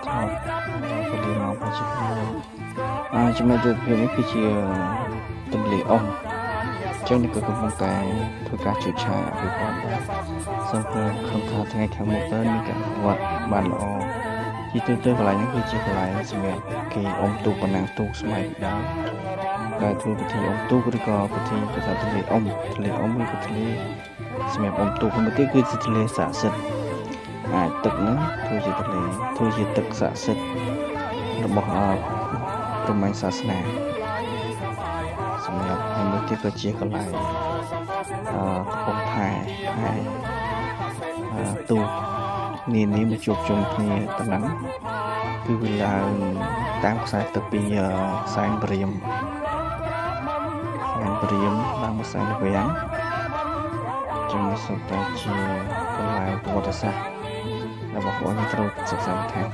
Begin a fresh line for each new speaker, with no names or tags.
ថតពលីមកប្រជាចំណុចយុទ្ធភាពនេះគឺជាទន្លេអុំចឹងនេះក៏កំពុងតែធ្វើការជួសឆាយអភិវឌ្ឍសូមខ្ញុំថាថ្ងៃខាងមុខទៅមានការវត្តបានល្អជាទូទៅកន្លែងនេះគឺជាកន្លែងសម្រាប់គេអុំទូកបណ្ណាំងទូកស្មៃដើមការធ្វើពិធីអុំទូកឬក៏ពិធីគេថាទន្លេអុំឬក៏ទន្លេសម្រាប់អុំទូកមួយទៀតគឺជាទន្លេស័ក្តិសិទ្ធិអាចទឹកហ្នឹងធ្វើជាទន្លេធ្វើជាទឹកស័ក្តិសិទ្ធិរបស់ព្រហ្មញ្ញសាសនាសម្រាប់មួយទៀតក៏ជាកន្លែងកំពង់ផែទូកនានាមកជួបជុំគ្នាតំណឹងគឺវាឡើងតាមខ្សែទឹកពីសែនព្រាមឡើងមកសែនវាំងចឹងសុទ្ធតែជាកន្លែងប្រវត្តិសាស្ត្ររបស់បងប្អូនត្រូវសិក្សាបន្ថែម